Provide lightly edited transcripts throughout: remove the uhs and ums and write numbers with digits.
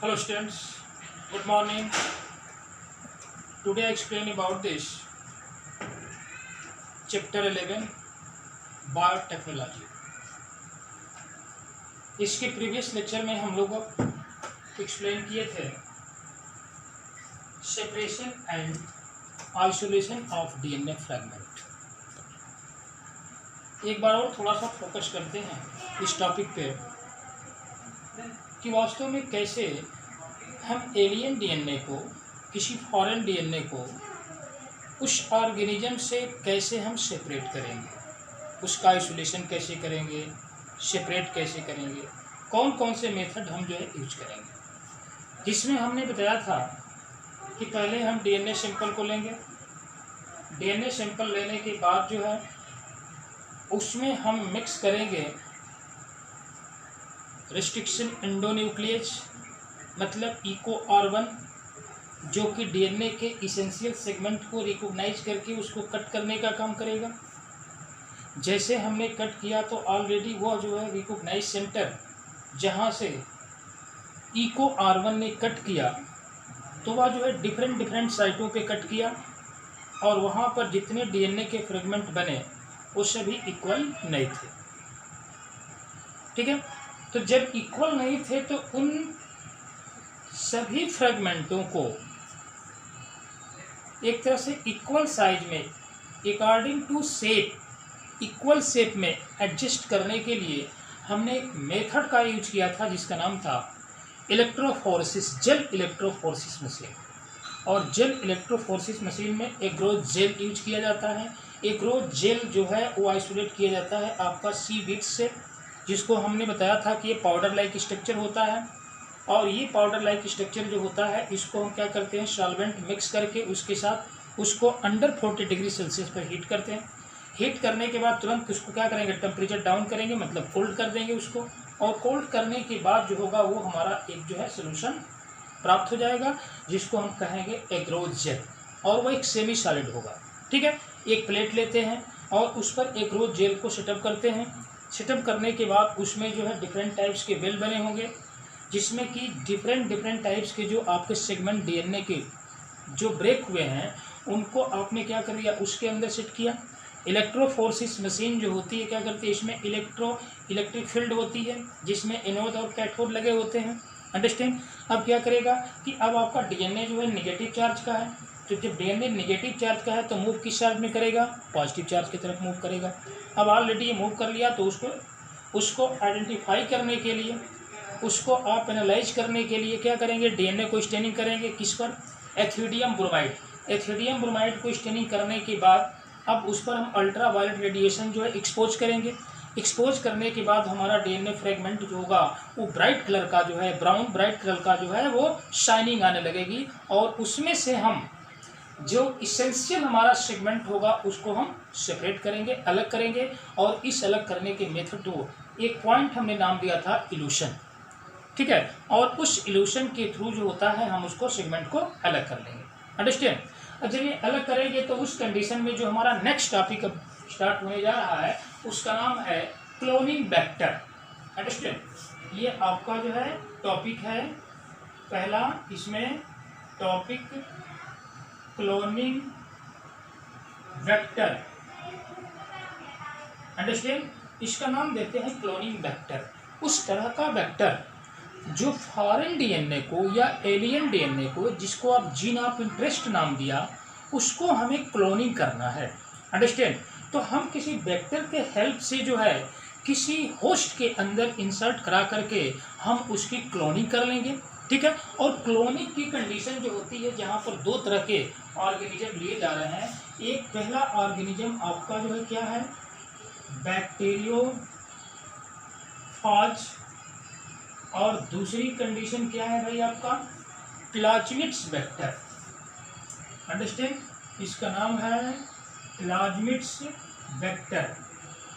Hello students, good morning. Today I explain about this chapter 11 biotechnology. इसके previous lecture में हम लोग explain किए थे separation and isolation of DNA fragment. एक बार और थोड़ा सा फोकस करते हैं इस टॉपिक पे कि वास्तव में कैसे हम एलियन डीएनए को, किसी फॉरेन डीएनए को उस ऑर्गेनिज्म से कैसे हम सेपरेट करेंगे, उसका आइसोलेशन कैसे करेंगे, सेपरेट कैसे करेंगे, कौन कौन से मेथड हम जो है यूज करेंगे। जिसमें हमने बताया था कि पहले हम डीएनए सैंपल को लेंगे। डीएनए सैंपल लेने के बाद जो है उसमें हम मिक्स करेंगे रिस्ट्रिक्शन एंडोन्यूक्लियस, मतलब इको R1, जो कि डीएनए के इसेंशियल सेगमेंट को रिकॉग्नाइज करके उसको कट करने का काम करेगा। जैसे हमने कट किया तो ऑलरेडी वो जो है रिकॉग्नाइज सेंटर जहाँ से इको R1 ने कट किया तो वह जो है डिफरेंट साइटों पे कट किया और वहाँ पर जितने डीएनए के फ्रेगमेंट बने वो सभी इक्वल नहीं थे। ठीक है, तो जब इक्वल नहीं थे तो उन सभी फ्रेगमेंटों को एक तरह से इक्वल साइज में according to shape, equal shape में एडजस्ट करने के लिए हमने एक मेथड का यूज किया था जिसका नाम था इलेक्ट्रोफोरेसिस, जेल इलेक्ट्रोफोरेसिस मशीन। और जेल इलेक्ट्रोफोरेसिस मशीन में एग्रोज जेल यूज किया जाता है। एग्रोज जेल जो है वो आइसोलेट किया जाता है आपका सीवीड से, जिसको हमने बताया था कि ये पाउडर लाइक स्ट्रक्चर होता है। और ये पाउडर लाइक स्ट्रक्चर जो होता है इसको हम क्या करते हैं, सॉल्वेंट मिक्स करके उसके साथ उसको अंडर 40 डिग्री सेल्सियस पर हीट करते हैं। हीट करने के बाद तुरंत उसको क्या करेंगे, टेम्परेचर डाउन करेंगे, मतलब कोल्ड कर देंगे उसको। और कोल्ड करने के बाद जो होगा वो हमारा एक जो है सोल्यूशन प्राप्त हो जाएगा जिसको हम कहेंगे एग्रोज जेल, और वो एक सेमी सॉलिड होगा। ठीक है, एक प्लेट लेते हैं और उस पर एग्रोज जेल को सेटअप करते हैं। सेटअप करने के बाद उसमें जो है डिफरेंट टाइप्स के वेल बने होंगे जिसमें कि डिफरेंट टाइप्स के जो आपके सेगमेंट डीएनए के जो ब्रेक हुए हैं उनको आपने क्या कर दिया, उसके अंदर सेट किया। इलेक्ट्रोफोरेसिस मशीन जो होती है क्या करती है, इसमें इलेक्ट्रिक फील्ड होती है जिसमें एनोड और कैथोड लगे होते हैं। अंडरस्टैंड। अब क्या करेगा कि अब आपका डीएनए जो है निगेटिव चार्ज का है, तो जब डीएनए निगेटिव चार्ज का है तो मूव किस चार्ज में करेगा, पॉजिटिव चार्ज की तरफ मूव करेगा। अब ऑलरेडी ये मूव कर लिया तो उसको आइडेंटिफाई करने के लिए, उसको आप एनालाइज करने के लिए क्या करेंगे, डीएनए को स्टेनिंग करेंगे। किस पर, एथियोडियम ब्रोमाइड। एथियोडियम ब्रोमाइड को स्टेनिंग करने के बाद अब उस पर हम अल्ट्रा वायलेट रेडिएशन जो है एक्सपोज करेंगे। एक्सपोज करने के बाद हमारा डीएनए फ्रेगमेंट जो होगा वो ब्राइट कलर का जो है, ब्राउन ब्राइट कलर का जो है वो शाइनिंग आने लगेगी। और उसमें से हम जो इसेंशियल हमारा सेगमेंट होगा उसको हम सेपरेट करेंगे, अलग करेंगे। और इस अलग करने के मेथड को एक पॉइंट हमने नाम दिया था इल्यूशन। ठीक है, और उस इल्यूशन के थ्रू जो होता है हम उसको सेगमेंट को अलग कर लेंगे। अंडरस्टैंड। जब ये अलग करेंगे तो उस कंडीशन में जो हमारा नेक्स्ट टॉपिक अब स्टार्ट होने जा रहा है उसका नाम है क्लोनिंग वेक्टर। अंडरस्टैंड। ये आपका जो है टॉपिक है पहला, इसमें टॉपिक क्लोनिंग वेक्टर। अंडरस्टैंड। इसका नाम देते हैं क्लोनिंग वेक्टर। उस तरह का वेक्टर जो फॉरेन डीएनए को या एलियन डीएनए को, जिसको आप जीन ऑफ इंटरेस्ट नाम दिया, उसको हमें क्लोनिंग करना है। अंडरस्टैंड। तो हम किसी वेक्टर के हेल्प से जो है किसी होस्ट के अंदर इंसर्ट करा करके हम उसकी क्लोनिंग कर लेंगे। ठीक है, और क्लोनिंग की कंडीशन जो होती है जहाँ पर दो तरह के ऑर्गेनिज्म लिए जा रहे हैं। एक पहला ऑर्गेनिज्म आपका जो है क्या है, बैक्टीरियोफाज, और दूसरी कंडीशन क्या है भाई आपका, प्लाज्मिड्स वेक्टर। अंडरस्टैंड। इसका नाम है प्लाज्मिड्स वेक्टर।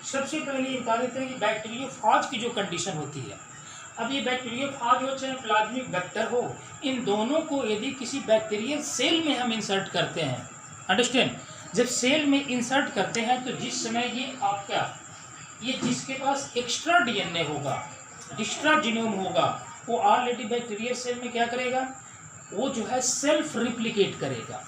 सबसे पहले ये बता देते हैं कि बैक्टीरियोफाज की जो कंडीशन होती है, अब ये बैक्टीरियोफाज हो चाहे प्लाज्मिक वेक्टर हो, इन दोनों को यदि किसी बैक्टीरियल सेल में हम इंसर्ट करते हैं, अंडरस्टैंड, जब सेल में इंसर्ट करते हैं तो जिस समय ये आपका, ये जिसके पास एक्स्ट्रा डीएनए होगा, एक्स्ट्रा जीनोम होगा, वो ऑलरेडी बैक्टीरियल सेल में क्या करेगा, वो जो है सेल्फ रिप्लिकेट करेगा।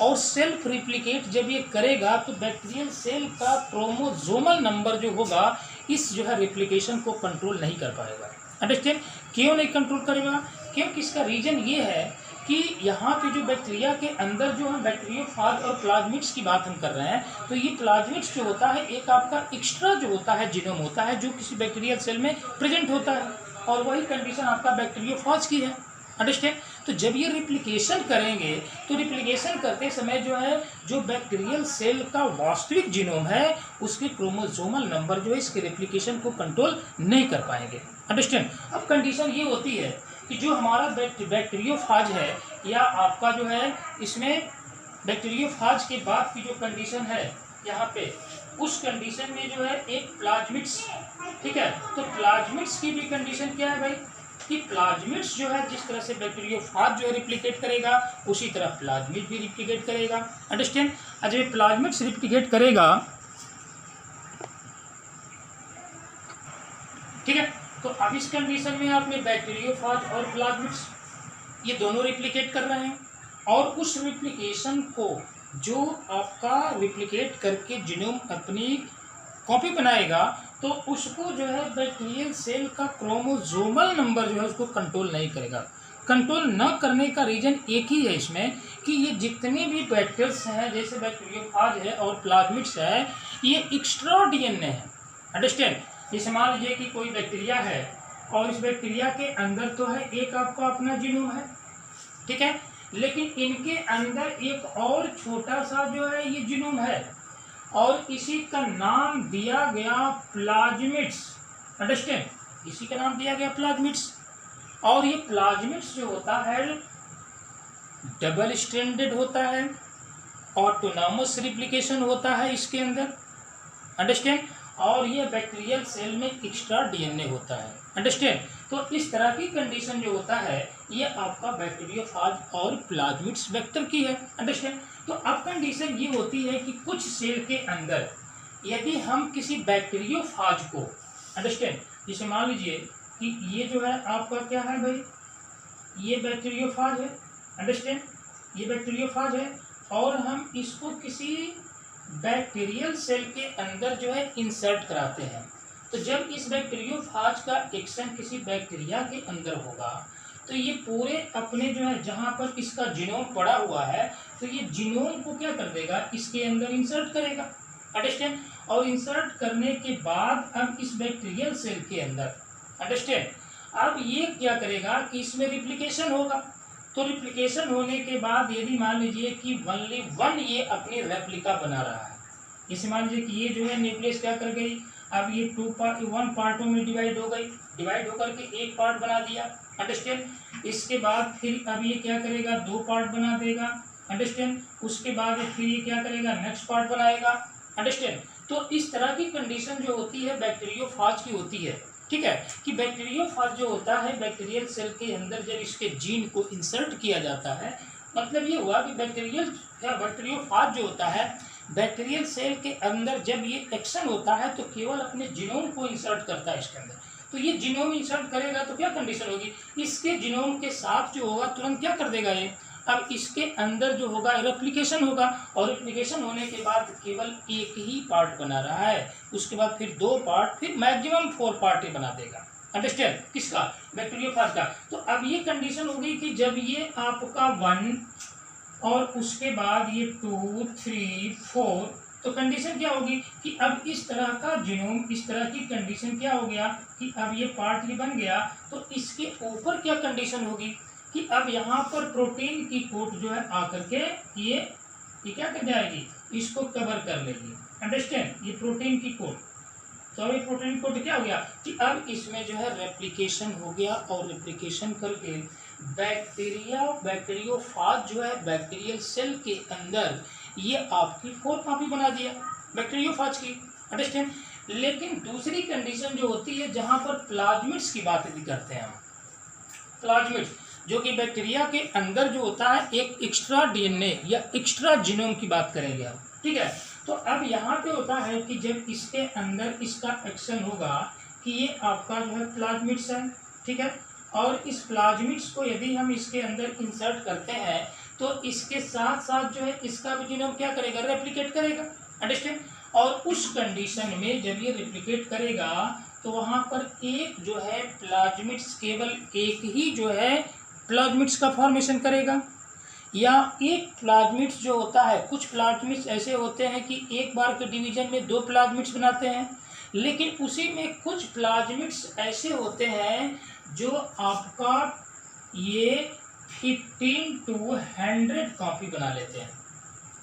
और सेल्फ रिप्लिकेट जब ये करेगा तो बैक्टीरियल सेल का क्रोमोसोमल नंबर जो होगा इस जो है रिप्लिकेशन को कंट्रोल नहीं कर पाएगा। अंडरस्टैंड? क्यों नहीं कंट्रोल करेगा? क्योंकि इसका रीजन ये है कि यहाँ पे जो बैक्टीरिया के अंदर जो हम बैक्टीरियोफाज और प्लाज्मिड्स की बात हम कर रहे हैं, तो ये प्लाज्मिड्स जो होता है एक आपका एक्स्ट्रा जो होता है जीनोम होता है जो किसी बैक्टीरियल सेल में प्रेजेंट होता है, और वही कंडीशन आपका बैक्टीरियोफाज की है। अंडरस्टैंड? तो जब ये रिप्लिकेशन करेंगे तो रिप्लिकेशन करते समय जो है जो बैक्टीरियल सेल का वास्तविक जीनोम है उसके क्रोमोसोमल नंबर जो है इसके रिप्लिकेशन को कंट्रोल नहीं कर पाएंगे। अंडरस्टैंड? अब कंडीशन ये होती है कि जो हमारा बैक्टीरियोफाज है या आपका जो है इसमें बैक्टीरियोफाज के बाद की जो कंडीशन है यहाँ पे, उस कंडीशन में जो है एक प्लाज्मिड्स, ठीक है, तो प्लाज्मिड्स की भी कंडीशन क्या है भाई कि प्लाज्मिड्स जो है जिस तरह से बैक्टीरियोफाज जो है रिप्लिकेट करेगा उसी तरह प्लाज्मिड भी रिप्लिकेट करेगा। अंडरस्टैंड? जब ये प्लाज्मिड्स रिप्लिकेट करेगा, ठीक है, तो अब इस कंडीशन में आपने बैक्टीरियोफाज और प्लाज्मिड्स ये दोनों रिप्लिकेट कर रहे हैं, और उस रिप्लिकेशन को जो आपका रिप्लिकेट करके जीनोम अपनी कॉपी बनाएगा तो उसको जो है बैक्टीरियल सेल का क्रोमोसोमल नंबर जो है उसको कंट्रोल नहीं करेगा। कंट्रोल न करने का रीजन एक ही है इसमें कि ये जितने भी बैक्टीरियल्स हैं जैसे बैक्टीरियोफाज है और प्लाज्मिड्स है ये एक्स्ट्रा डीएनए है। अंडरस्टैंड? जैसे मान लीजिए कि कोई बैक्टीरिया है और इस बैक्टीरिया के अंदर तो है एक आपका अपना जीनोम है, ठीक है, लेकिन इनके अंदर एक और छोटा सा जो है ये जीनोम है और इसी का नाम दिया गया प्लाज्मिड्स। अंडरस्टैंड? इसी का नाम दिया गया प्लाज्मिड्स। और ये प्लाज्मिड्स जो होता है डबल स्ट्रैंडेड होता है, ऑटोनॉमस रिप्लिकेशन होता है इसके अंदर। अंडरस्टैंड? और ये बैक्टीरियल सेल में एक्स्ट्रा डीएनए होता है। अंडरस्टैंड? तो इस तरह की कंडीशन जो होता है ये आपका बैक्टीरियोफाज और प्लाज्मिड्स वेक्टर की है। अंडरस्टैंड? तो अब कंडीशन ये होती है कि कुछ सेल के अंदर यदि हम किसी बैक्टीरियोफाज को, अंडरस्टैंड, जैसे मान लीजिए कि ये जो है आपका क्या है भाई, ये बैक्टीरियोफाज है। अंडरस्टैंड? ये बैक्टीरियोफाज है और हम इसको किसी बैक्टीरियल सेल के अंदर जो है इंसर्ट कराते हैं, तो जब इस बैक्टीरियोफाज का एक्शन किसी बैक्टीरिया के अंदर होगा तो ये पूरे अपने जो है जहाँ पर इसका जीनोम पड़ा हुआ है तो ये जीनोम को क्या कर देगा, इसके अंदर इंसर्ट करेगा। अंडरस्टैंड? और इंसर्ट करने के बाद अब इस बैक्टीरियल सेल के अंदर, अंडरस्टैंड, अब ये क्या करेगा कि इसमें रिप्लिकेशन होगा। तो रिप्लिकेशन होने के बाद यदि मान लीजिए कि ओनली वन ये अपनी रेप्लिका बना रहा है, जैसे मान लीजिए कि ये जो है न्यूक्लियस क्या कर गई, अब ये वन पार्टों में डिवाइड हो गई, डिवाइड होकर के एक पार्ट बना दिया। अंडरस्टैंड? इसके बाद फिर अब ये क्या करेगा, दो पार्ट बना देगा। अंडरस्टैंड? उसके बाद फिर ये क्या करेगा, नेक्स्ट पार्ट बनाएगा। अंडरस्टैंड? तो इस तरह की कंडीशन जो होती है बैक्टीरियोफाज की होती है, ठीक है, कि बैक्टीरियोफाज जो होता है बैक्टीरियल सेल के अंदर जब इसके जीन को इंसर्ट किया जाता है, मतलब ये हुआ कि बैक्टीरियोफाज जो होता है बैक्टीरियल सेल के अंदर जब ये एक्शन होता है तो केवल अपने जीनोम को इंसर्ट करता है इसके अंदर। तो ये जीनोम इंसर्ट करेगा तो क्या कंडीशन होगी, इसके जीनोम के साथ जो होगा तुरंत क्या कर देगा ये, अब इसके अंदर जो होगा रेप्लिकेशन होगा, और रेप्लिकेशन होने के बाद केवल एक ही पार्ट बना रहा है, उसके बाद फिर दो पार्ट, फिर मैक्सिमम 4 पार्ट बना देगा। अंडरस्टैंड? किसका, बैक्टीरियोफाज का। तो अब ये कंडीशन होगी कि जब ये आपका 1 और उसके बाद ये 2, 3, 4, तो कंडीशन क्या होगी कि अब इस तरह का जीनोम, इस तरह की कंडीशन क्या हो गया कि अब ये पार्ट ही बन गया, तो इसके ऊपर क्या कंडीशन होगी कि अब यहाँ पर प्रोटीन की कोट जो है आकर के ये क्या कर जाएगी, इसको कवर कर लेगी। अंडरस्टैंड? ये प्रोटीन की कोट, तो ये प्रोटीन कोट क्या हो गया कि अब इसमें जो है रेप्लिकेशन हो गया, और रेप्लिकेशन करके बैक्टीरियोफाज जो है बैक्टीरियल सेल के अंदर ये आपकी 4 कॉपी बना दिया बैक्टीरियोफाज की। अंडरस्टैंड? लेकिन दूसरी कंडीशन जो होती है जहाँ पर प्लाज्मिड्स की बात भी करते हैं हम, प्लाज्मिड्स जो कि बैक्टीरिया के अंदर जो होता है एक एक्स्ट्रा डीएनए या एक्स्ट्रा जीनोम की बात करेंगे हम, ठीक है। तो अब यहाँ पे होता है कि जब इसके अंदर इसका एक्शन होगा कि ये आपका जो है प्लाज्मिड्स है, ठीक है, और इस प्लाज्मिड्स को यदि हम इसके अंदर इंसर्ट करते हैं तो इसके साथ साथ जो है इसका भी जीनोम क्या करेगा, रेप्लिकेट करेगा। अंडरस्टैंड। और उस कंडीशन में जब ये रेप्लिकेट करेगा तो वहां पर एक जो है प्लाज्मिड्स, केवल एक ही जो है प्लाज्मिड्स का फॉर्मेशन करेगा, या एक प्लाज्मिड्स जो होता है, कुछ प्लाज्मिड्स ऐसे होते हैं कि एक बार के डिवीजन में 2 प्लाज्मिड्स बनाते हैं, लेकिन उसी में कुछ प्लाज्मिड्स ऐसे होते हैं जो आपका ये 15 to 100 कॉपी बना लेते हैं।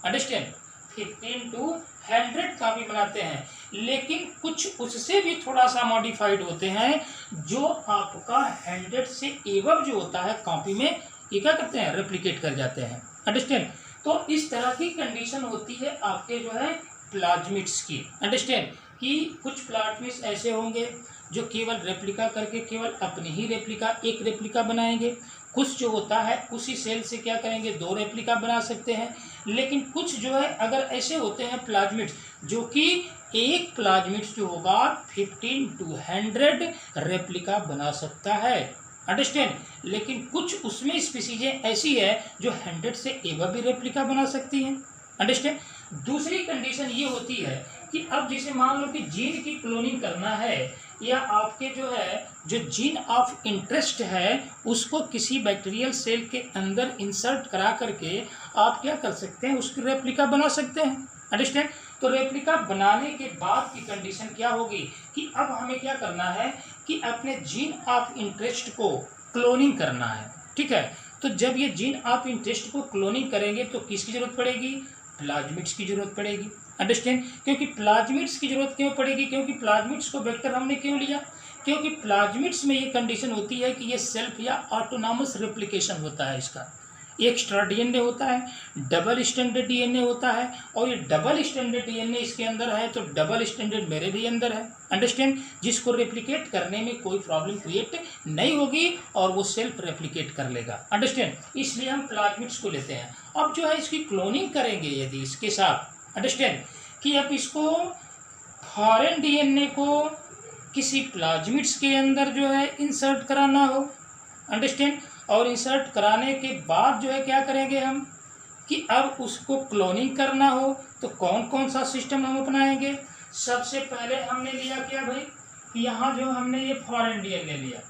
अंडरस्टैंड। 15 to 100 कॉपी बनाते हैं, लेकिन कुछ उससे भी थोड़ा सा मॉडिफाइड होते हैं जो आपका 100 से एवब जो होता है कॉपी में ये क्या करते हैं, रेप्लिकेट कर जाते हैं। अंडरस्टैंड। तो इस तरह की कंडीशन होती है आपके जो है प्लाज्मिड्स की। अंडरस्टैंड। कि कुछ प्लाज्मिड्स ऐसे होंगे जो केवल रेप्लिका करके केवल अपनी ही एक रेप्लिका बनाएंगे। कुछ जो होता है उसी सेल से क्या करेंगे, 2 रेप्लिका बना सकते हैं। लेकिन कुछ जो है अगर ऐसे होते हैं प्लाज्मिड्स जो कि एक प्लाज्मिड्स जो होगा 15 to 100 रेप्लिका बना सकता है। अंडरस्टैंड। लेकिन कुछ उसमें स्पीसीजें ऐसी है जो 100 से एवं भी रेप्लिका बना सकती हैं। अंडरस्टैंड। दूसरी कंडीशन ये होती है कि अब जैसे मान लो कि जीन की क्लोनिंग करना है, या आपके जो है जो जीन ऑफ इंटरेस्ट है उसको किसी बैक्टीरियल सेल के अंदर इंसर्ट करा करके आप क्या कर सकते हैं, उसकी रेप्लिका बना सकते हैं। अंडरस्टैंड। तो रेप्लिका बनाने के बाद की कंडीशन क्या होगी कि अब हमें क्या करना है कि अपने जीन ऑफ इंटरेस्ट को क्लोनिंग करना है। ठीक है। तो जब ये जीन ऑफ इंटरेस्ट को क्लोनिंग करेंगे तो किसकी जरूरत पड़ेगी, प्लाज्मिड्स की जरूरत पड़ेगी। अंडरस्टैंड। क्योंकि प्लाज्मिड्स की जरूरत क्यों पड़ेगी, क्योंकि प्लाज्मिड्स को वेक्टर हमने क्यों लिया, क्योंकि प्लाज्मिड्स में ये कंडीशन होती है कि ये सेल्फ या ऑटोनॉमस रेप्लिकेशन होता है इसका। एक्स्ट्रा डीएनए होता है, डबल स्टैंडर्ड डीएनए होता है, और ये डबल स्टैंडर्ड डीएनए इसके अंदर है तो डबल स्टैंडर्ड मेरे भी अंदर है। अंडरस्टैंड। जिसको रेप्लिकेट करने में कोई प्रॉब्लम क्रिएट नहीं होगी और वो सेल्फ रेप्लिकेट कर लेगा। अंडरस्टैंड। इसलिए हम प्लाज्मिड्स को लेते हैं। अब जो है इसकी क्लोनिंग करेंगे यदि इसके साथ, अंडरस्टैंड, कि अब इसको फॉरेन डीएनए को किसी प्लाज्मिड्स के अंदर जो है इंसर्ट कराना हो। अंडरस्टैंड। और इंसर्ट कराने के बाद जो है क्या करेंगे हम कि अब उसको क्लोनिंग करना हो तो कौन कौन सा सिस्टम हम अपनाएंगे। सबसे पहले हमने लिया क्या भाई कि यहाँ जो हमने ये फॉरेन डीएनए लिया,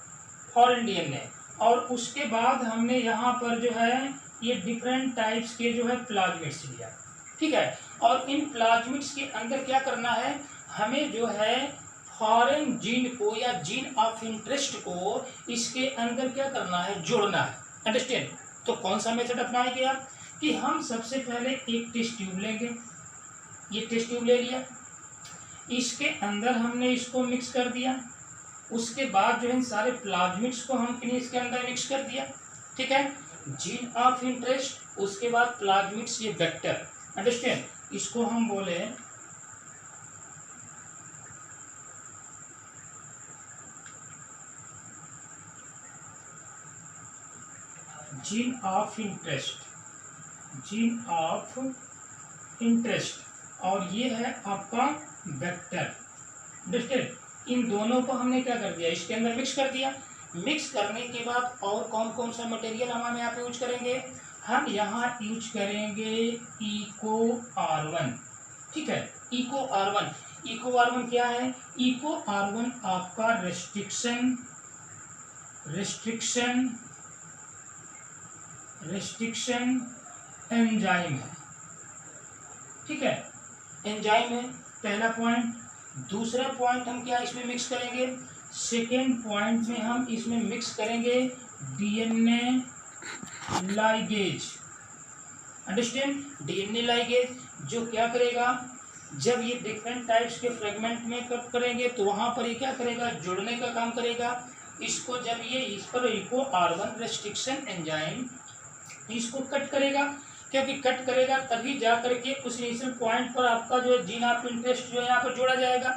फॉरेन डीएनए, और उसके बाद हमने यहाँ पर जो है ये डिफरेंट टाइप्स के जो है प्लाज्मिड्स लिया। ठीक है। और इन प्लाज्मिड्स के अंदर क्या करना है, हमें जो है फॉरेन जीन को या जीन ऑफ इंटरेस्ट को इसके अंदर क्या करना है, जोड़ना है। अंडरस्टैंड। तो कौन सा मेथड अपनाएंगे आप कि हम सबसे पहले एक टेस्ट ट्यूब लेंगे, ये टेस्ट ट्यूब ले लिया, इसके अंदर हमने इसको मिक्स कर दिया, उसके बाद जो है इन सारे प्लाज्मिड्स को हमने इसके अंदर मिक्स कर दिया। ठीक है। जीन ऑफ इंटरेस्ट, उसके बाद प्लाज्मिड्स, ये वेक्टर। अंडरस्टैंड। इसको हम बोले gene of interest, gene of interest, और ये है आपका वेक्टर। अंडरस्टैंड। इन दोनों को हमने क्या कर दिया, इसके अंदर मिक्स कर दिया। मिक्स करने के बाद और कौन कौन सा मटेरियल हम यहाँ पे यूज करेंगे, हम यहाँ यूज करेंगे इको R1। ठीक है। इको R1, इको R1 क्या है, इको R1 आपका रेस्ट्रिक्शन एंजाइम है। ठीक है। एंजाइम है पहला पॉइंट। दूसरा पॉइंट हम क्या इसमें मिक्स करेंगे, सेकेंड पॉइंट में हम इसमें मिक्स करेंगे DNA ligase. Understand. DNA ligase जो क्या करेगा, जब ये डिफरेंट टाइप्स के फ्रेगमेंट में कट करेंगे तो वहां पर ये क्या करेगा, जुड़ने का काम करेगा। इसको जब ये इस पर इको R1 रेस्ट्रिक्शन एंजाइम इसको कट करेगा, क्योंकि कट करेगा तभी जा करके उस इनिशियल पॉइंट पर आपका जो जीन ऑफ इंटरेस्ट जो है यहाँ पर जोड़ा जाएगा।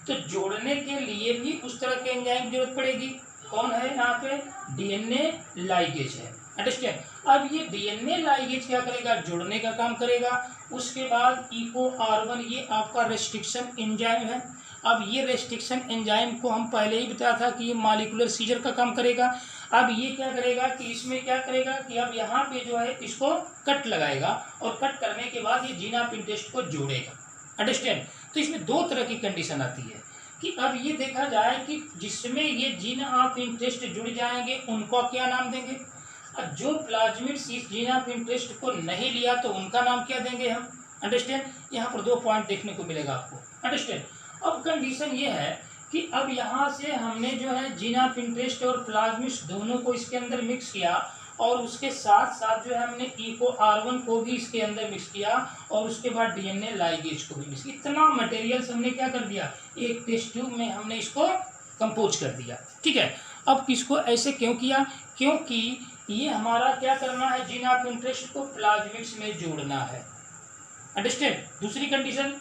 तो जोड़ने के लिए भी उस तरह के एंजाइम की जरूरत पड़ेगी। कौन है यहाँ पे, डीएनए लाइगेज है। अंडरस्टैंड। अब ये डीएनए लाइगेज क्या करेगा, जोड़ने का काम करेगा। उसके बाद इको R1 ये आपका रेस्ट्रिक्शन एंजाइम है। अब ये रेस्ट्रिक्शन एंजाइम को हम पहले ही बताया था कि ये मॉलिक्यूलर सीजर का काम करेगा। अब ये क्या करेगा कि इसमें क्या करेगा कि अब यहाँ पे जो है इसको कट लगाएगा और कट करने के बाद ये जीन ऑफ इंटरेस्ट को जोड़ेगा। अंडरस्टैंड? तो इसमें दो तरह की कंडीशन आती है कि अब ये देखा जाए कि जिसमें ये जीन ऑफ इंटरेस्ट जुड़ जाएंगे उनको क्या नाम देंगे, और जो प्लाज्मिड्स इस जीन ऑफ इंटरेस्ट को नहीं लिया तो उनका नाम क्या देंगे हम। अंडरस्टैंड? यहाँ पर दो पॉइंट देखने को मिलेगा आपको। अंडरस्टैंड? अब कंडीशन ये है कि अब यहाँ से हमने जो है जीन ऑफ इंटरेस्ट और प्लाज्मिड्स दोनों को इसके अंदर मिक्स किया और उसके साथ साथ जो है हमने इको R1 को भी इसके अंदर मिक्स किया और उसके बाद DNA लाइगेज को भी मिक्स किया। इतना मटेरियल्स हमने क्या कर दिया, एक टेस्ट ट्यूब में हमने इसको कंपोज कर दिया। ठीक है, अब इसको ऐसे क्यों किया, क्योंकि ये हमारा क्या करना है, जीन ऑफ इंटरेस्ट को प्लाज्मिड्स में जोड़ना है। अंडरस्टैंड? दूसरी कंडीशन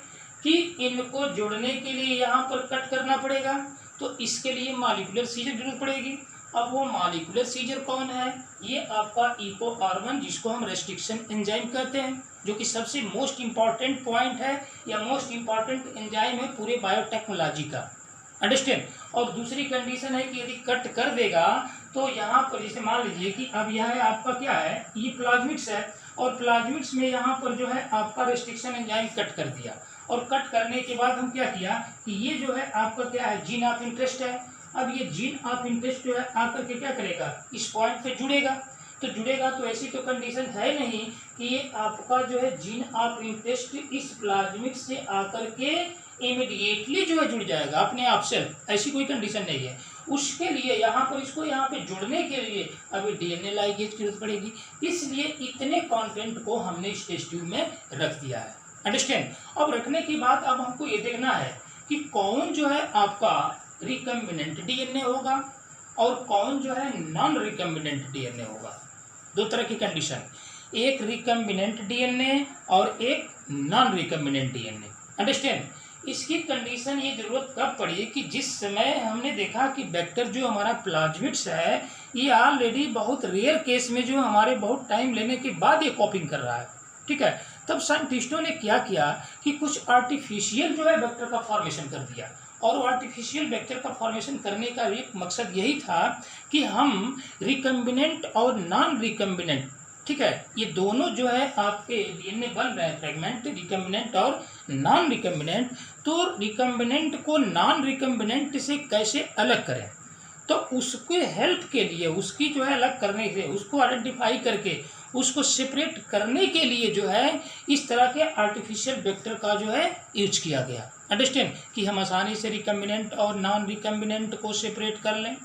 कि इनको जोड़ने के लिए यहाँ पर कट करना पड़ेगा, तो इसके लिए मॉलिक्यूलर सीजर जरूरत पड़ेगी। अब वो मॉलिक्यूलर सीजर कौन है, ये आपका इको R1 जिसको हम रेस्ट्रिक्शन एंजाइम कहते हैं, जो कि सबसे मोस्ट इम्पॉर्टेंट पॉइंट है या मोस्ट इम्पॉर्टेंट एंजाइम है पूरे बायोटेक्नोलॉजी का। अंडरस्टैंड? और दूसरी कंडीशन है कि यदि कट कर देगा तो यहाँ पर जैसे मान लीजिए कि अब यह आपका क्या है, ये प्लाज्मिड्स है और प्लाज्मिड्स में यहाँ पर जो है आपका रेस्ट्रिक्शन एंजाइम कट कर दिया और कट करने के बाद हम क्या किया कि ये जो है आपका क्या है, जीन ऑफ इंटरेस्ट है। अब ये जीन ऑफ इंटरेस्ट जो है आकर के क्या करेगा, इस पॉइंट पे जुड़ेगा। तो जुड़ेगा तो ऐसी तो कंडीशन है नहीं कि ये आपका जो है जीन ऑफ इंटरेस्ट इस प्लाज्मिड से आकर के इमीडिएटली जो है जुड़ जाएगा अपने आप से, ऐसी कोई कंडीशन नहीं है। उसके लिए यहाँ पर इसको यहाँ पे जुड़ने के लिए अभी DNA लाइगेज की जरूरत पड़ेगी, इसलिए इतने कंटेंट को हमने इस टेस्ट ट्यूब में रख दिया है। अंडरस्टैंड? अब रखने के बाद अब हमको ये देखना है कि कौन जो है आपका रिकम्बिनेंट DNA होगा और कौन जो है नॉन रिकम्बिनेंट DNA होगा। दो तरह की कंडीशन, एक रिकम्बिनेंट DNA और एक नॉन रिकम्बिनेंट DNA। अंडरस्टैंड? इसकी कंडीशन ये जरूरत कब पड़ी कि जिस समय हमने देखा कि वेक्टर जो हमारा प्लाज्मिड्स है ये ऑलरेडी बहुत रेयर केस में जो हमारे बहुत टाइम लेने के बाद ये कॉपिंग कर रहा है। ठीक है, तब साइंटिस्टों ने क्या किया कि कुछ आर्टिफिशियल जो है वेक्टर का फॉर्मेशन कर दिया, और वो आर्टिफिशियल वेक्टर का फॉर्मेशन करने का एक मकसद यही था कि हम रिकम्बिनेंट और नॉन रिकम्बिनेंट, ठीक है, ये दोनों जो है आपके DNA बन रहे हैं फ्रेगमेंट, रिकम्बिनेंट और नॉन रिकम्बिनेंट, तो रिकम्बिनेंट को नॉन रिकम्बिनेंट से कैसे अलग करें, तो उसके हेल्प के लिए, उसकी जो है अलग करने के लिए, उसको आइडेंटिफाई करके उसको सेपरेट करने के लिए जो है इस तरह के आर्टिफिशियल वेक्टर का जो है यूज किया गया। अंडरस्टैंड? कि हम आसानी से रिकम्बिनेंट और नॉन रिकम्बिनेंट को सेपरेट कर लें,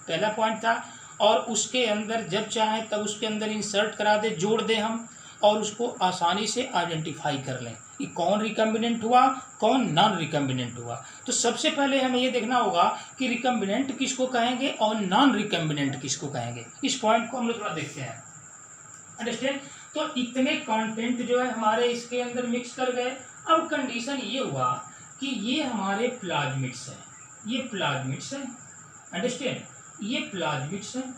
पहला पॉइंट था। और उसके अंदर जब चाहे तब उसके अंदर इंसर्ट करा दे, जोड़ दें हम, और उसको आसानी से आइडेंटिफाई कर लें कि कौन रिकम्बिनेंट हुआ कौन नॉन रिकम्बिनेंट हुआ। तो सबसे पहले हमें ये देखना होगा कि रिकम्बिनेंट किसको कहेंगे और नॉन रिकम्बिनेंट किसको कहेंगे। इस पॉइंट को हम लोग थोड़ा देखते हैं। अंडरस्टैंड? तो इतने कंटेंट जो है हमारे इसके अंदर मिक्स कर गए। अब कंडीशन ये हुआ कि ये हमारे प्लाज्मिड्स हैं, ये प्लाज्मिड्स हैं। अंडरस्टैंड? ये प्लाज्मिड्स हैं,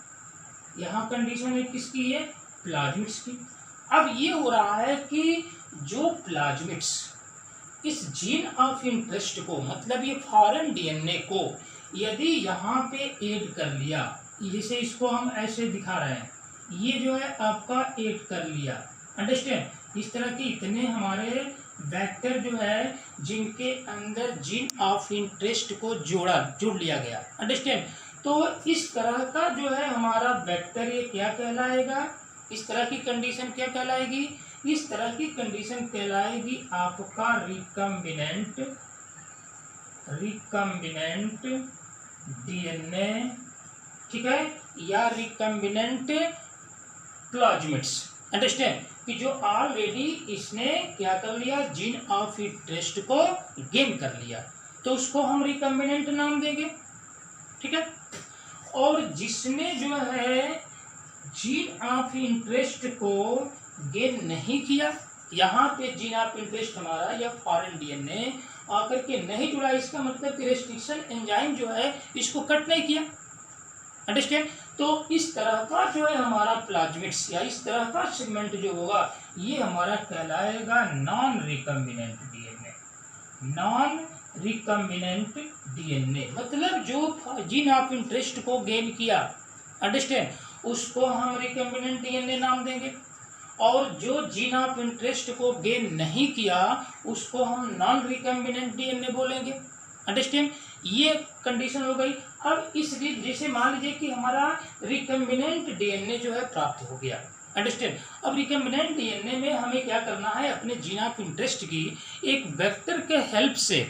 यहाँ कंडीशन है किसकी, ये प्लाज्मिड्स की। अब ये हो रहा है कि जो प्लाज्मिड्स इस जीन ऑफ इंटरेस्ट को, मतलब ये फॉरेन DNA को यदि यहाँ पे ऐड कर लिया, जैसे इसको हम ऐसे दिखा रहे हैं, ये जो है आपका ऐड कर लिया। अंडरस्टैंड? इस तरह के इतने हमारे वेक्टर जो है जिनके अंदर जीन ऑफ इंटरेस्ट को जुड़ लिया गया। अंडरस्टैंड? तो इस तरह का जो है हमारा वेक्टर ये क्या कहलाएगा, इस तरह की कंडीशन क्या कहलाएगी, इस तरह की कंडीशन कहलाएगी आपका रिकम्बिनेंट DNA, ठीक है, या रिकम्बिनेंट प्लाज्मिड्स। अंडरस्टैंड? कि जो ऑलरेडी इसने क्या कर लिया, जीन ऑफ इंटरेस्ट को गेन कर लिया, तो उसको हम रिकम्बिनेंट नाम देंगे। ठीक है, और जिसने जो है जीन ऑफ इंटरेस्ट को गेन नहीं किया, यहाँ पे जीन ऑफ इंटरेस्ट हमारा या फॉरेन DNA आकर के नहीं जुड़ा, इसका मतलब कि रेस्ट्रिक्शन एंजाइम जो है इसको कट नहीं किया। अंडरस्टैंड? तो इस तरह का जो है हमारा प्लाज्मिड्स या इस तरह का सेगमेंट जो होगा ये हमारा कहलाएगा non recombinant DNA। Non recombinant DNA, मतलब जो जीन ऑफ इंटरेस्ट को गेन किया, अंडरस्टैंड, उसको हम रिकम्बिनेंट डीएनए नाम देंगे, और जो जीन ऑफ इंटरेस्ट को गेन नहीं किया उसको हम नॉन रिकम्बिनेंट डीएनए बोलेंगे, अंडरस्टैंड। ये कंडीशन हो गई। अब इस जैसे मान लीजिए कि हमारा रिकम्बिनेंट डीएनए जो है प्राप्त हो गया, अंडरस्टैंड। अब रिकम्बिनेंट डीएनए में हमें क्या करना है, अपने जीन ऑफ इंटरेस्ट की एक वेक्टर के हेल्प से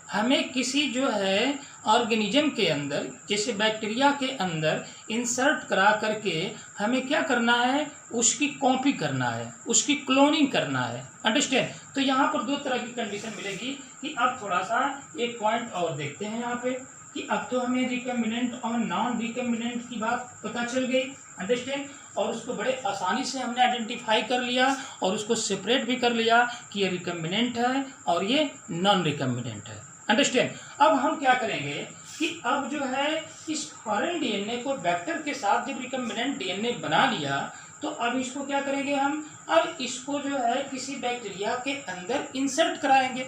हमें किसी जो है ऑर्गेनिज्म के अंदर, जैसे बैक्टीरिया के अंदर इंसर्ट करा करके हमें क्या करना है, उसकी कॉपी करना है, उसकी क्लोनिंग करना है, अंडरस्टैंड। तो यहाँ पर दो तरह की कंडीशन मिलेगी कि अब थोड़ा सा एक पॉइंट और देखते हैं यहाँ पे कि अब तो हमें रिकम्बिनेंट और नॉन रिकम्बिनेंट की बात पता चल गई, अंडरस्टैंड, और उसको बड़े आसानी से हमने आइडेंटिफाई कर लिया और उसको सेपरेट भी कर लिया कि ये रिकम्बिनेंट है और ये नॉन रिकम्बिनेंट है, अंडरस्टैंड। अब हम क्या करेंगे कि अब जो है इस फॉरेन डीएनए को वेक्टर के साथ जब रिकम्बिनेंट डीएनए बना लिया तो अब इसको क्या करेंगे हम, अब इसको जो है किसी बैक्टीरिया के अंदर इंसर्ट कराएंगे,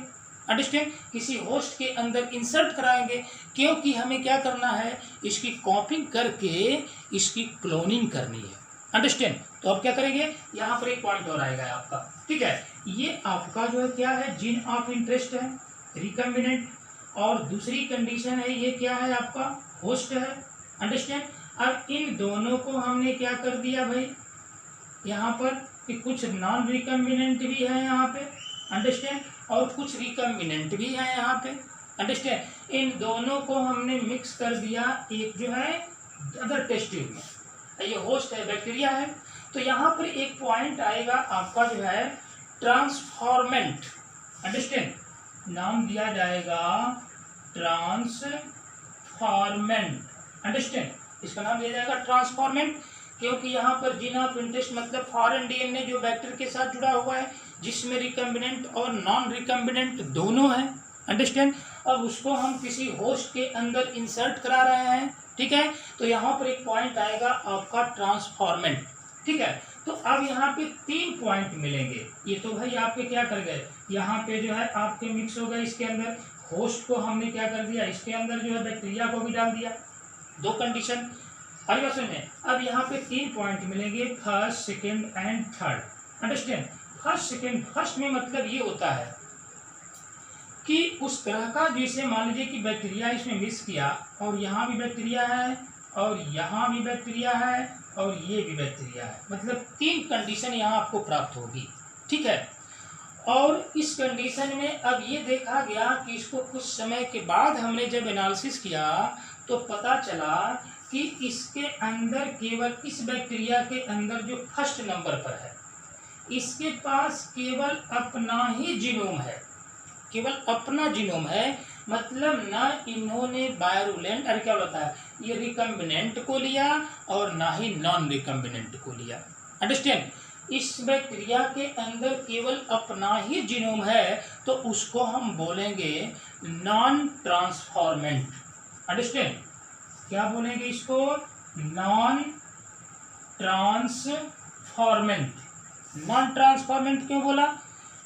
अंडरस्टैंड, किसी होस्ट के अंदर इंसर्ट कराएंगे, क्योंकि हमें क्या करना है, इसकी कॉपिंग करके इसकी क्लोनिंग करनी है, अंडरस्टैंड। तो अब क्या करेंगे, यहाँ पर एक पॉइंट और आएगा आपका, ठीक है, ये आपका जो है क्या है, जीन ऑफ इंटरेस्ट है, रिकम्बिनेंट, और दूसरी कंडीशन है ये क्या है आपका, होस्ट है, अंडरस्टैंड। अब इन दोनों को हमने क्या कर दिया भाई, यहाँ पर कि कुछ नॉन रिकम्बिनेंट भी है यहाँ पे, अंडरस्टैंड, और कुछ रिकम्बिनेंट भी है यहाँ पे, अंडरस्टैंड। इन दोनों को हमने मिक्स कर दिया एक जो है अदर टेस्ट ट्यूब में, ये होस्ट है, बैक्टीरिया है। तो यहाँ पर एक पॉइंट आएगा आपका जो है ट्रांसफॉर्मेंट, अंडरस्टैंड, नाम दिया जाएगा ट्रांसफॉर्मेंट, अंडरस्टैंड, इसका नाम दिया जाएगा ट्रांसफॉर्मेंट, क्योंकि यहाँ पर जीन ऑफ इंटरेस्ट मतलब फॉरेन डीएनए जो वेक्टर के साथ जुड़ा हुआ है, जिसमें रिकम्बिनेंट और नॉन रिकम्बिनेंट दोनों हैं, अंडरस्टैंड। अब उसको हम किसी होस्ट के अंदर इंसर्ट करा रहे हैं, ठीक है, तो यहाँ पर एक पॉइंट आएगा आपका ट्रांसफॉर्मेंट, ठीक है। तो अब यहाँ पे 3 पॉइंट मिलेंगे, ये तो भाई आपके क्या कर गए, यहाँ पे जो है आपके मिक्स हो गए, इसके अंदर होस्ट को हमने क्या कर दिया, इसके अंदर जो है बैक्टीरिया को भी डाल दिया, 2 कंडीशन। अरे बात सुनिए, अब यहाँ पे 3 पॉइंट मिलेंगे, first, second and third, understand. First second, first में मतलब ये होता है कि उस तरह का, जैसे मान लीजिए कि बैक्टीरिया इसमें मिक्स किया और यहाँ भी बैक्टीरिया है और यहाँ भी बैक्टीरिया है और ये भी बैक्टीरिया है, मतलब 3 कंडीशन यहाँ आपको प्राप्त होगी, ठीक है। और इस कंडीशन में अब ये देखा गया कि इसको कुछ समय के बाद हमने जब एनालिसिस किया तो पता चला कि इसके अंदर केवल इस बैक्टीरिया के अंदर जो फर्स्ट नंबर पर है, इसके पास केवल अपना ही जीनोम है, केवल अपना जीनोम है, मतलब ना इन्होंने वायरुलेंट, अरे क्या होता है, ये रिकम्बिनेंट को लिया और ना ही नॉन रिकम्बिनेंट को लिया, अंडरस्टैंड। इस बैक्टीरिया के अंदर केवल अपना ही जीनोम है तो उसको हम बोलेंगे नॉन ट्रांसफॉर्मेंट, अंडरस्टैंड। क्या बोलेंगे इसको, नॉन ट्रांसफॉर्मेंट। नॉन ट्रांसफॉर्मेंट क्यों बोला,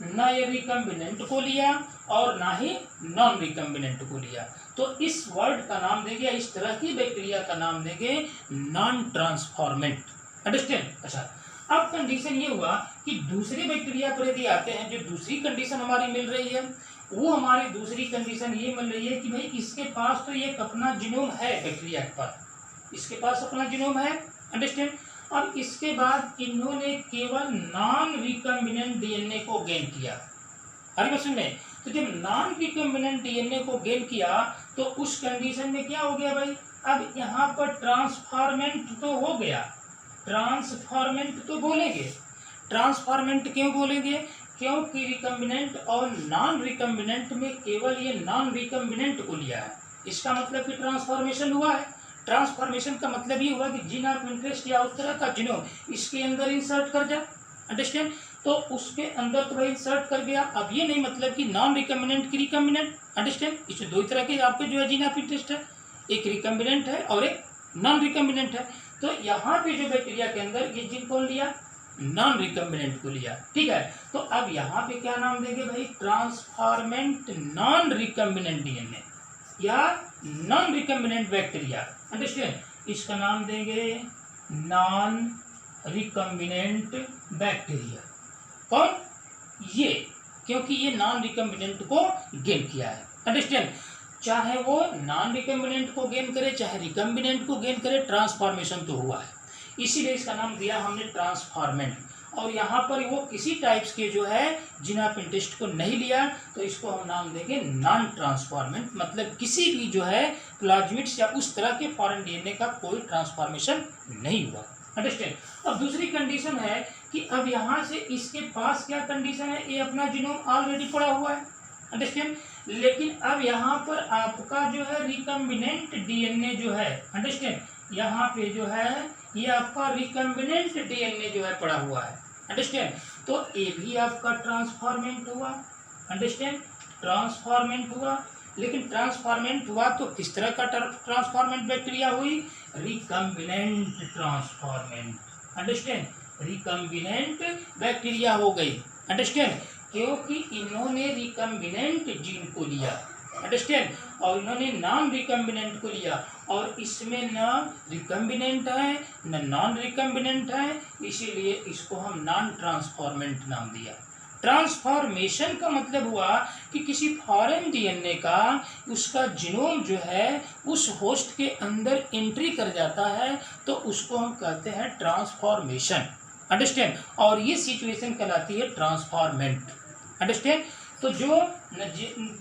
ना ये रिकम्बिनेंट को लिया और ना ही नॉन रिकम्बिनेंट को लिया, तो इस वर्ड का नाम देंगे, इस तरह की बैक्टीरिया का नाम देंगे नॉन ट्रांसफॉर्मेंट, अंडरस्टैंड। अच्छा, अब कंडीशन ये हुआ कि दूसरे बैक्टीरिया पर यदि आते हैं, जो दूसरी कंडीशन हमारी मिल रही है, वो हमारी दूसरी कंडीशन ये मिल रही है कि भाई इसके पास तो ये अपना जीनोम है, बैक्टीरिया के पास इसके पास अपना जीनोम है, अंडरस्टैंड। अब इसके बाद इन्होंने केवल नॉन रिकम्बिनेंट डीएनए को गेन किया, अरे बस में, तो जब नॉन रिकम्बिनेंट डीएनए को गेन किया तो उस कंडीशन में क्या हो गया भाई, अब यहाँ पर ट्रांसफॉर्मेंट तो हो गया, ट्रांसफॉर्मेंट तो बोलेंगे, ट्रांसफॉर्मेंट क्यों बोलेंगे, क्योंकि रिकम्बिनेंट और नॉन रिकम्बिनेंट में केवल ये नॉन रिकम्बिनेंट को लिया है, इसका मतलब कि ट्रांसफॉर्मेशन हुआ है। ट्रांसफॉर्मेशन का मतलब ये हुआ कि जीन ऑफ इंटरेस्ट या उस तरह का जीनोम इसके अंदर इंसर्ट कर जाए, अंडरस्टैंड। तो उसके अंदर तो भाई इंसर्ट कर गया, अब ये नहीं मतलब कि नॉन रिकम्बिनेंट की रिकम्बिनेंट, अंडरस्टैंड। इसमें 2 तरह के आपके जो है जीन ऑफ इंटरेस्ट है, एक रिकम्बिनेंट है और एक नॉन रिकम्बिनेंट है। तो यहाँ पे जो बैक्टीरिया के अंदर ये जीन कौन लिया, नॉन रिकम्बिनेंट को लिया। ठीक है, तो अब यहाँ पे क्या नाम देंगे भाई, ट्रांसफॉर्मेंट नॉन रिकम्बिनेंट डीएनए या नॉन रिकम्बिनेंट बैक्टीरिया। अंडरस्टैंड, इसका नाम देंगे नॉन रिकम्बिनेंट बैक्टीरिया। कौन? ये, क्योंकि ये नॉन रिकम्बिनेंट को गेन किया है। अंडरस्टैंड, चाहे वो नॉन रिकम्बिनेंट को गेन करे चाहे रिकम्बिनेंट को गेन करे, ट्रांसफॉर्मेशन तो हुआ है, इसीलिए इसका नाम दिया हमने ट्रांसफॉर्मेंट। और यहाँ पर वो किसी टाइप्स के जो है जिन आप इंटरेस्ट को नहीं लिया तो इसको हम नाम देंगे नॉन ट्रांसफॉर्मेंट, मतलब किसी भी जो है प्लाज्मिड्स या उस तरह के फॉरेन डीएनए का कोई ट्रांसफॉर्मेशन नहीं हुआ। अंडरस्टैंड। अब दूसरी कंडीशन है कि अब यहाँ से इसके पास क्या कंडीशन है, ये अपना जीनोम ऑलरेडी पड़ा हुआ है। अंडरस्टैंड, लेकिन अब यहाँ पर आपका जो है रिकम्बिनेंट डीएनए जो है, अंडरस्टैंड, यहाँ पे जो है ये आपका रिकम्बिनेंट डीएनए जो है पड़ा हुआ है। अंडरस्टैंड, तो ये भी आपका ट्रांसफॉर्मेंट हुआ। अंडरस्टैंड, ट्रांसफॉर्मेंट हुआ, लेकिन ट्रांसफॉर्मेंट हुआ तो किस तरह का ट्रांसफॉर्मेंट बैक्टीरिया हुई, recombinant transformant. Understand, recombinant bacteria हो गई। अंडरस्टैंड, क्योंकि इन्होंने रिकम्बिनेंट जीन को लिया। अंडरस्टैंड, और इन्होंने नॉन रिकम्बिनेंट को लिया, और इसमें न रिकम्बिनेंट है न नॉन रिकम्बिनेंट है, इसीलिए इसको हम नॉन ट्रांसफॉर्मेंट नाम दिया। ट्रांसफॉर्मेशन का मतलब हुआ कि किसी फॉरेन डीएनए का उसका जीनोम जो है उस होस्ट के अंदर एंट्री कर जाता है, तो उसको हम कहते हैं ट्रांसफॉर्मेशन। अंडरस्टैंड, और ये सिचुएशन कहलाती है ट्रांसफॉर्मेंट। अंडरस्टैंड, तो जो न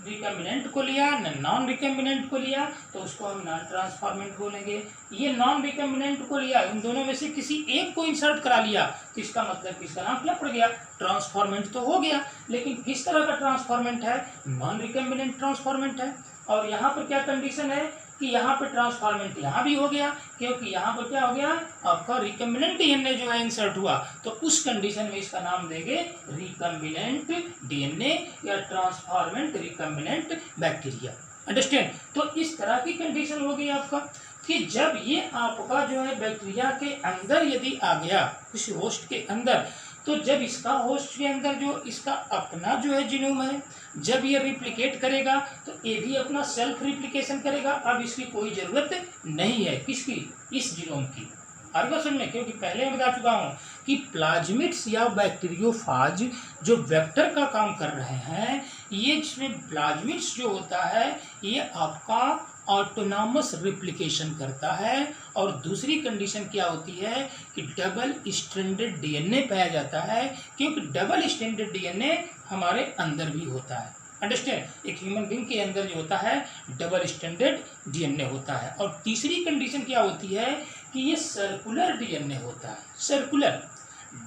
रिकम्बिनेंट को लिया न नॉन रिकम्बिनेंट को लिया तो उसको हम नॉन ट्रांसफॉर्मेंट बोलेंगे। ये नॉन रिकम्बिनेंट को लिया, इन दोनों में से किसी एक को इंसर्ट करा लिया तो इसका मतलब किसका नाम क्या पड़ गया, ट्रांसफॉर्मेंट तो हो गया, लेकिन किस तरह का ट्रांसफॉर्मेंट है, नॉन रिकम्बिनेंट ट्रांसफॉर्मेंट है। और यहाँ पर क्या कंडीशन है कि यहाँ पर ट्रांसफॉर्मेंट यहाँ भी हो गया, क्योंकि यहाँ पर क्या हो गया, आपका रिकम्बिनेंट डीएनए जो है इंसर्ट हुआ, तो उस कंडीशन में इसका नाम देंगे रिकम्बिनेंट डीएनए या ट्रांसफॉर्मेंट रिकम्बिनेंट बैक्टीरिया। अंडरस्टैंड, तो इस तरह की कंडीशन हो गई आपका कि जब ये आपका जो है बैक्टीरिया के अंदर यदि आ गया उस होस्ट के अंदर, तो जब इसका होस्ट के अंदर जो इसका अपना जो है जीनोम है, जब ये रिप्लिकेट करेगा तो ये भी अपना सेल्फ रिप्लिकेशन करेगा। अब इसकी कोई ज़रूरत नहीं है किसकी, इस जीनोम की। आगे समझ में, क्योंकि पहले मैं बता चुका हूँ कि प्लाज्मिड्स या बैक्टीरियोफाज जो वेक्टर का काम कर रहे हैं, ये जिसमें प्लाज्मिड्स जो होता है ये आपका ऑटोनॉमस रिप्लिकेशन करता है। और दूसरी कंडीशन क्या होती है कि डबल स्ट्रैंडेड डीएनए पाया जाता है, क्योंकि डबल स्ट्रैंडेड डीएनए हमारे अंदर भी होता है। अंडरस्टैंड, एक ह्यूमन बीइंग के अंदर जो होता है डबल स्ट्रैंडेड डीएनए होता है। और तीसरी कंडीशन क्या होती है कि ये सर्कुलर डीएनए होता है, circular,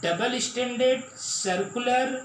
double stranded, circular,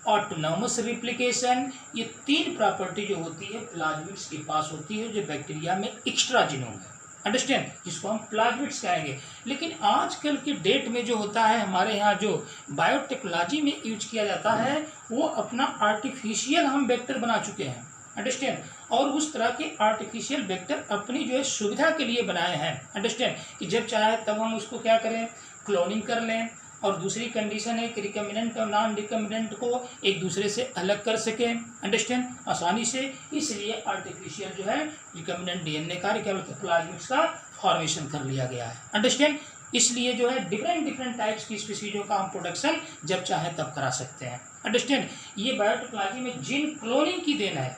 autonomous replication, ये तीन प्रॉपर्टी जो होती है प्लाज्मिड्स के पास होती है, जो बैक्टीरिया में एक्स्ट्रा जीनोम है। अंडरस्टैंड, जिसको हम प्लाज्मिड्स कहेंगे। लेकिन आजकल के डेट में जो होता है हमारे यहाँ जो बायोटेक्नोलॉजी में यूज किया जाता है, वो अपना आर्टिफिशियल हम वेक्टर बना चुके हैं। अंडरस्टैंड, और उस तरह के आर्टिफिशियल वेक्टर अपनी जो है सुविधा के लिए बनाए हैं। अंडरस्टैंड, कि जब चाहे तब हम उसको क्या करें, क्लोनिंग कर लें। और दूसरी कंडीशन है कि रिकम्बिनेंट और नॉन रिकम्बिनेंट को एक दूसरे से अलग कर सकें, अंडरस्टैंड, आसानी से। इसलिए आर्टिफिशियल जो है रिकम्बिनेंट डीएनए का प्लाज्मिड्स का फॉर्मेशन कर लिया गया है। अंडरस्टैंड, इसलिए जो है डिफरेंट टाइप्स की स्पीसीजों का हम प्रोडक्शन जब चाहे तब करा सकते हैं। अंडरस्टैंड, ये बायोटेक्नोलॉजी में जीन क्लोनिंग की देन है।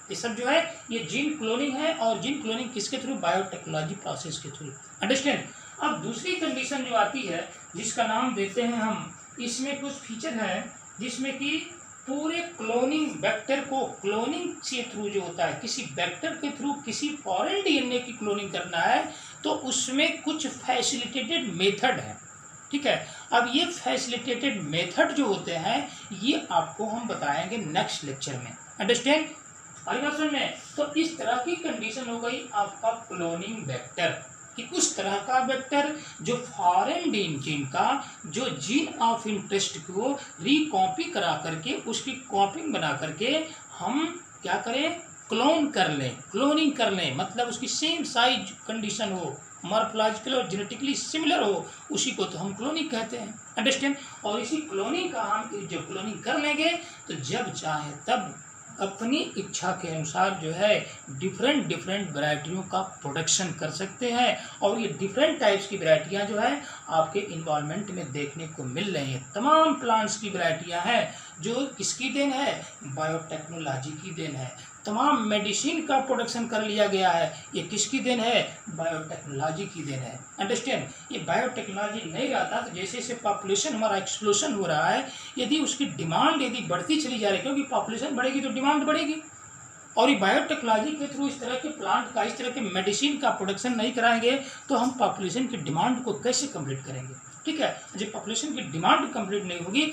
ये सब जो है ये जीन क्लोनिंग है, और जीन क्लोनिंग किसके थ्रू, बायोटेक्नोलॉजी प्रोसेस के थ्रू। अंडरस्टैंड, अब दूसरी कंडीशन जो आती है जिसका नाम देते हैं हम, इसमें कुछ फीचर है जिसमें कि पूरे क्लोनिंग वेक्टर को क्लोनिंग के थ्रू जो होता है, किसी वेक्टर के थ्रू किसी फॉरेन डीएनए की क्लोनिंग करना है तो उसमें कुछ फैसिलिटेटेड मेथड है। ठीक है, अब ये फैसिलिटेटेड मेथड जो होते हैं ये आपको हम बताएंगे नेक्स्ट लेक्चर में। अंडरस्टैंड, आगे बात सुनने। तो इस तरह की कंडीशन हो गई आपका क्लोनिंग वेक्टर, कि उस तरह का वेक्टर जो फॉरेन जीन का जो जीन ऑफ इंटरेस्ट को रिकॉपी करा करके उसकी कॉपिंग बना करके हम क्या करें, क्लोन कर लें, क्लोनिंग कर लें, मतलब उसकी सेम साइज कंडीशन हो, मॉर्फोलॉजिकल और जेनेटिकली सिमिलर हो, उसी को तो हम क्लोनिंग कहते हैं। अंडरस्टैंड। और इसी क्लोनिंग का हम जब क्लोनिंग कर लेंगे तो जब चाहे तब अपनी इच्छा के अनुसार जो है डिफरेंट वैरायटियों का प्रोडक्शन कर सकते हैं। और ये डिफरेंट टाइप्स की वैरायटियां जो है आपके इन्वायरमेंट में देखने को मिल रही हैं। तमाम प्लांट्स की वैरायटियां हैं जो किसकी देन है, बायोटेक्नोलॉजी की देन है। तमाम मेडिसिन का प्रोडक्शन कर लिया गया है, ये किसकी देन है, बायोटेक्नोलॉजी की देन है। अंडरस्टैंड। ये बायोटेक्नोलॉजी नहीं रहता तो जैसे जैसे पॉपुलेशन हमारा एक्सप्लोशन हो रहा है, यदि उसकी डिमांड यदि बढ़ती चली जा रही है, क्योंकि पॉपुलेशन बढ़ेगी तो डिमांड बढ़ेगी, और ये बायोटेक्नोलॉजी के थ्रू इस तरह के प्लांट का, इस तरह के मेडिसिन का प्रोडक्शन नहीं कराएंगे तो हम पॉपुलेशन की डिमांड को कैसे कंप्लीट करेंगे। ठीक है। जब पॉपुलेशन की डिमांड कंप्लीट नहीं होगी